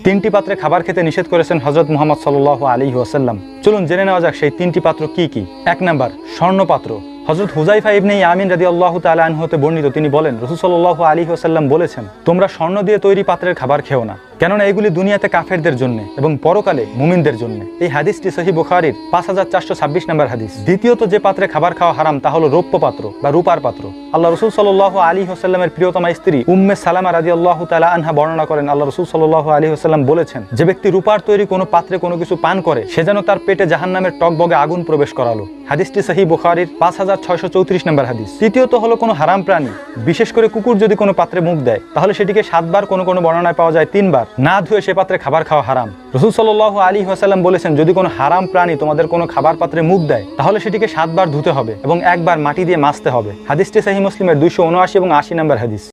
তিনটি পাত্রে খাবার খেতে নিষেধ করেছেন হযরত মুহাম্মদ সাল্লাল্লাহু আলাইহি ওয়াসাল্লাম। চলুন জেনে নেওয়া যাক সেই তিনটি পাত্র কি কি। 1 নাম্বার, স্বর্ণপাত্র। হযরত হুযায়ফা ইবনে ইয়ামিন রাদিয়াল্লাহু তাআলা আনহু হতে বর্ণিত, তিনি বলেন, রাসূল সাল্লাল্লাহু আলাইহি ওয়াসাল্লাম বলেছেন, তোমরা স্বর্ণ দিয়ে তৈরি পাত্রের খাবার খেও না, কেননা এগুলি দুনিয়াতে কাফেরদের জন্য এবং পরকালে মুমিনদের জন্য। এই হাদিসটি সহিহ বুখারীর 5426 নম্বর হাদিস। দ্বিতীয়ত, যে পাত্রে খাবার খাওয়া হারাম তা হলো রৌপ্য পাত্র বা রূপার পাত্র। আল্লাহ রাসূল সাল্লাল্লাহু আলাইহি ওয়াসাল্লামের প্রিয়তমা স্ত্রী উম্মে সালামা রাদিয়াল্লাহু তাআলা আনহা বর্ণনা করেন, আল্লাহ রাসূল সাল্লাল্লাহু আলাইহি ওয়াসাল্লাম বলেছেন, যে ব্যক্তি রূপার তৈরি কোনো পাত্রে কোনো কিছু পান করে, সে যেন তার পেটে জাহান্নামের টকবগে আগুন প্রবেশ করালো। হাদিসটি সহিহ বুখারীর 5634 নম্বর হাদিস। তৃতীয়ত হলো কোনো হারাম প্রাণী, বিশেষ করে কুকুর যদি কোনো পাত্রে মুখ দেয়, তাহলে সেটিকে 7 বার, কোনো বর্ণনায় পাওয়া যায় 3 বার না ধুয়ে সে পাত্রে খাবার খাওয়া হারাম। রাসূল সাল্লাল্লাহু আলাইহি ওয়াসাল্লাম বলেছেন, যদি কোনো হারাম প্রাণী তোমাদের কোনো খাবার পাত্রে মুখ দেয়, তাহলে সেটিকে 7 বার ধুতে হবে এবং 1 বার মাটি দিয়ে মাজতে হবে। হাদিসটি সহিহ মুসলিমের 279 এবং 80 নম্বর হাদিস।